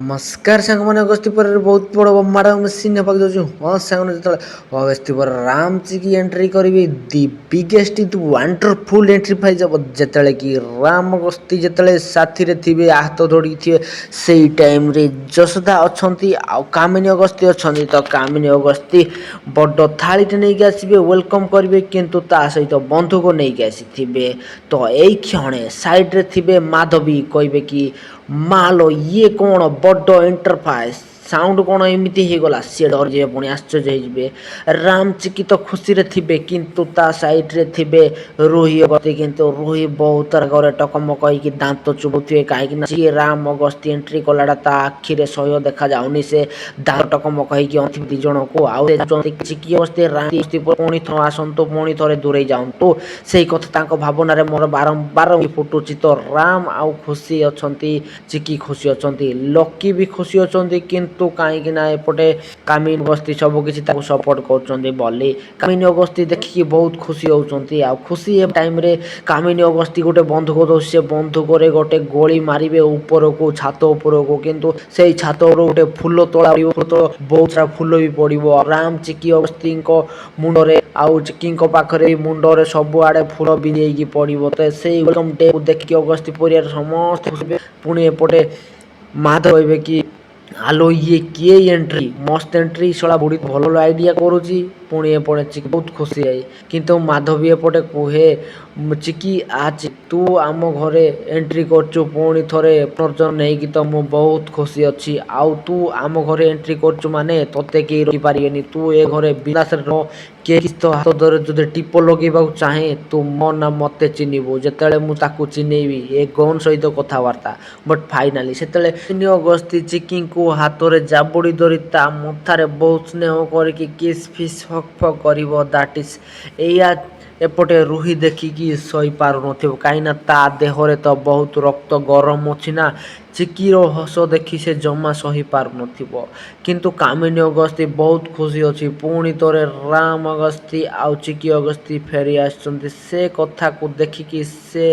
ନମସ୍କାର ସାଙ୍ଗମାନେ ଅଗସ୍ତି ପରେ ବହୁତ ବଡ଼ ମାଡ଼ ମେସିନ୍ ହେବାକୁ ଯାଉଛି। ହଁ ସାଙ୍ଗମାନେ ଯେତେବେଳେ ଅଗସ୍ତି ପରେ ରାମଚିକି ଏଣ୍ଟ୍ରି କରିବି ଦି ବିଗେଷ୍ଟ ଦି ୱାଣ୍ଡରଫୁଲ୍ ଏଣ୍ଟ୍ରି ପାଇযাব। ଯେତେବେଳେ କି ରାମ ଅଗସ୍ତି ଯେତେବେଳେ ସାଥିରେ ଥିବେ ହାତ ଧରିକି ଥିବେ ସେଇ ଟାଇମ୍ରେ ଯଶୋଦା ଅଛନ୍ତି ଆଉ କାମିନୀ ଅଗସ୍ତି ଅଛନ୍ତି। ତ କାମିନୀ ଅଗସ୍ତି ବଡ଼ ଥାଳିଟେ ନେଇକି ଆସିବେ ୱେଲକମ୍ କରିବେ, କିନ୍ତୁ ତା ସହିତ ବନ୍ଧୁକ ନେଇକି ଆସିଥିବେ। ତ ଏଇ କ୍ଷଣେ ସାଇଡ଼୍ରେ ଥିବେ ମାଧବୀ କହିବେ କି ମାଲୋ ଇଏ କ'ଣ ବଡ଼ ଇଣ୍ଟରଫାଇସ୍ ସାଉଣ୍ଡ କ'ଣ ଏମିତି ହେଇଗଲା। ସିଏ ଡରିଯିବେ, ପୁଣି ଆଶ୍ଚର୍ଯ୍ୟ ହେଇଯିବେ। ରାମଚିକି ତ ଖୁସିରେ ଥିବେ, କିନ୍ତୁ ତା ସାଇଡ଼୍ରେ ଥିବେ ରୋହି ଅଗସ୍ତି। କିନ୍ତୁ ରୋହି ବହୁତ ରାଗରେ ଟକମକ ହେଇକି ଦାନ୍ତ ଚୁବୁଥିବେ, କାହିଁକିନା ସିଏ ରାମ ଅଗସ୍ତି ଏଣ୍ଟ୍ରି କଲାଟା ତା ଆଖିରେ ସହ୍ୟ ଦେଖାଯାଉନି। ସେ ଦାନ୍ତ ଟକମକ ହେଇକି ଅନ୍ଥିବେ ଦୁଇ ଜଣଙ୍କୁ। ଆଉ ଚିକି ଅଗସ୍ତି ରାମଚିକି ପୁଣି ଥରେ ଆସନ୍ତୁ, ପୁଣି ଥରେ ଦୂରେଇ ଯାଆନ୍ତୁ। ସେଇ କଥା ତାଙ୍କ ଭାବନାରେ ମୋର ବାରମ୍ବାର ଫୁଟୁଛି। ତ ରାମ ଆଉ ଖୁସି ଅଛନ୍ତି, ଚିକି ଖୁସି ଅଛନ୍ତି, ଲକି ବି ଖୁସି ଅଛନ୍ତି, କିନ୍ତୁ କାହିଁକିନା ଏପଟେ କାମିନୀ ଅଗସ୍ତି ସବୁ କିଛି ତାକୁ ସପୋର୍ଟ କରୁଛନ୍ତି ବୋଲି କାମିନୀ ଅଗସ୍ତି ଦେଖିକି ବହୁତ ଖୁସି ହେଉଛନ୍ତି। ଆଉ ଖୁସି ଏ ଟାଇମ୍ରେ କାମିନୀ ଅଗସ୍ତି ଗୋଟେ ବନ୍ଧୁକ ଦଉଛି, ସେ ବନ୍ଧୁକରେ ଗୋଟେ ଗୋଳି ମାରିବେ ଉପରକୁ, ଛାତ ଉପରକୁ। କିନ୍ତୁ ସେଇ ଛାତ ଉପରୁ ଗୋଟେ ଫୁଲ ତୋଳା ବହୁତ ସାରା ଫୁଲ ବି ପଡ଼ିବ ରାମ ଚିକି ଅଗସ୍ତିଙ୍କ ମୁଣ୍ଡରେ, ଆଉ ଚିକିଙ୍କ ପାଖରେ ମୁଣ୍ଡରେ ସବୁଆଡ଼େ ଫୁଲ ବିଞ୍ଜେଇକି ପଡ଼ିବ। ତ ସେଇ ୱେଲକମ୍ ଡେକୁ ଦେଖିକି ଅଗସ୍ତି ପରିବାର ସମସ୍ତେ ଖୁସି। ପୁଣି ଏପଟେ ମାଧବ କହିବେ କି ଆଲୋ ଇଏ କିଏ ଏଣ୍ଟ୍ରି, ମସ୍ତ ଏଣ୍ଟ୍ରି, ଶଳା ବୁଢ଼ୀ ଭଲ ଆଇଡ଼ିଆ କରୁଛି। ପୁଣି ଏପଟେ ଚିକି ବହୁତ ଖୁସି ଯାଇ, କିନ୍ତୁ ମାଧବୀ ଏପଟେ କୁହେ ଚିକି ଆଜି ତୁ ଆମ ଘରେ ଏଣ୍ଟ୍ରି କରୁଛୁ ପୁଣି ଥରେ ପୁନର୍ଜନ୍ମ ନେଇକି, ତ ମୁଁ ବହୁତ ଖୁସି ଅଛି। ଆଉ ତୁ ଆମ ଘରେ ଏଣ୍ଟ୍ରି କରୁଛୁ ମାନେ ତୋତେ କେହି ରଖିପାରିବେନି। ତୁ ଏ ଘରେ ବିଲାସରେ ରହ, କେହି ତୋ ହାତ ଧରେ ଯଦି ଟିପ ଲଗେଇବାକୁ ଚାହେଁ ତୁ ମୋ ନା ମୋତେ ଚିହ୍ନିବୁ। ଯେତେବେଳେ ମୁଁ ତାକୁ ଚିହ୍ନେଇବି ଏ ଗନ୍ ସହିତ କଥାବାର୍ତ୍ତା। ବଟ୍ ଫାଇନାଲି ସେତେବେଳେ କାମିନୀ ଅଗସ୍ତି ଚିକିଙ୍କୁ ହାତରେ ଜାବୁଡ଼ି ଧରି ତା ମଥାରେ ବହୁତ ସ୍ନେହ କରିକି କିସ୍ ଫିସ୍ ହକ୍ ଫକ୍ କରିବ। ଦ୍ୟାଟ୍ ଇଜ୍ ଏଇଆ ଏପଟେ ରୁହି ଦେଖିକି ସହିପାରୁନଥିବ, କାହିଁକିନା ତା ଦେହରେ ତ ବହୁତ ରକ୍ତ ଗରମ ଅଛି ନା। ଚିକିର ହସ ଦେଖି ସେ ଜମା ସହିପାରୁନଥିବ। କିନ୍ତୁ କାମିନୀ ଅଗସ୍ତି ବହୁତ ଖୁସି ଅଛି, ପୁଣି ଥରେ ରାମ ଅଗସ୍ତି ଆଉ ଚିକି ଅଗସ୍ତି ଫେରି ଆସିଛନ୍ତି। ସେ କଥାକୁ ଦେଖିକି, ସେ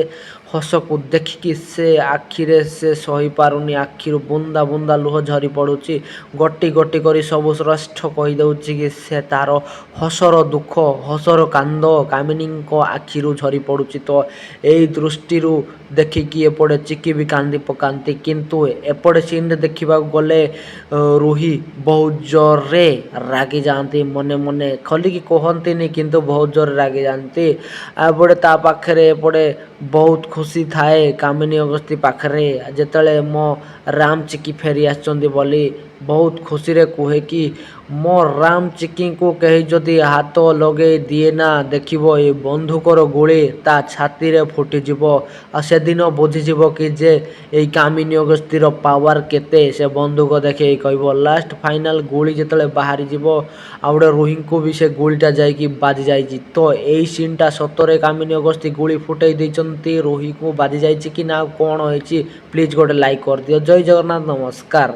ହସକୁ ଦେଖିକି ସେ ଆଖିରେ ସେ ସହିପାରୁନି, ଆଖିରୁ ବୁନ୍ଦା ବୁନ୍ଦା ଲୁହ ଝରି ପଡ଼ୁଛି। ଗୋଟି ଗୋଟି କରି ସବୁ ଶ୍ରେଷ୍ଠ କହିଦେଉଛି କି ସେ ତାର ହସର ଦୁଃଖ, ହସର କାନ୍ଦ କାମିନୀଙ୍କ ଆଖିରୁ ଝରି ପଡ଼ୁଛି। ତ ଏଇ ଦୃଷ୍ଟିରୁ ଦେଖିକି ଏପଟେ ଚିକି ବି କାନ୍ଦି ପକାନ୍ତି। କିନ୍ତୁ ଏପଟେ ସିନ୍ରେ ଦେଖିବାକୁ ଗଲେ ରୁହି ବହୁତ ଜୋରରେ ରାଗିଯାଆନ୍ତି, ମନେ ମନେ ଖୋଲିକି କୁହନ୍ତିନି, କିନ୍ତୁ ବହୁତ ଜୋରରେ ରାଗିଯାଆନ୍ତି। ଏପଟେ ତା ପାଖରେ ଏପଟେ ବହୁତ ଖୁସି ଥାଏ କାମିନୀ ଅଗସ୍ତି ପାଖରେ, ଯେତେବେଳେ ମୋ ରାମ ଚିକି ଫେରି ଆସିଛନ୍ତି ବୋଲି ବହୁତ ଖୁସିରେ କୁହେ କି ମୋ ରାମ ଚିକିଙ୍କୁ କେହି ଯଦି ହାତ ଲଗେଇ ଦିଏ ନା, ଦେଖିବ ଏ ବନ୍ଧୁକର ଗୁଳି ତା ଛାତିରେ ଫୁଟିଯିବ। ଆଉ ସେଦିନ ବୁଝିଯିବ କି ଯେ ଏଇ କାମିନୀ ଅଗସ୍ତିର ପାୱାର କେତେ। ସେ ବନ୍ଧୁକ ଦେଖେଇ କହିବ, ଲାଷ୍ଟ ଫାଇନାଲ ଗୁଳି ଯେତେବେଳେ ବାହାରିଯିବ ଆଉ ଗୋଟେ ରୁହିଙ୍କୁ ବି ସେ ଗୁଳିଟା ଯାଇକି ବାଜି ଯାଇଛି। ତ ଏଇ ସିନ୍ଟା ସତରେ କାମିନୀ ଅଗସ୍ତି ଗୁଳି ଫୁଟେଇ ଦେଇଛନ୍ତି, ରୁହିକୁ ବାଜି ଯାଇଛି କି ନା ଆଉ କ'ଣ ହେଇଛି, ପ୍ଲିଜ୍ ଗୋଟେ ଲାଇକ୍ କରିଦିଅ। ଜୟ ଜଗନ୍ନାଥ, ନମସ୍କାର।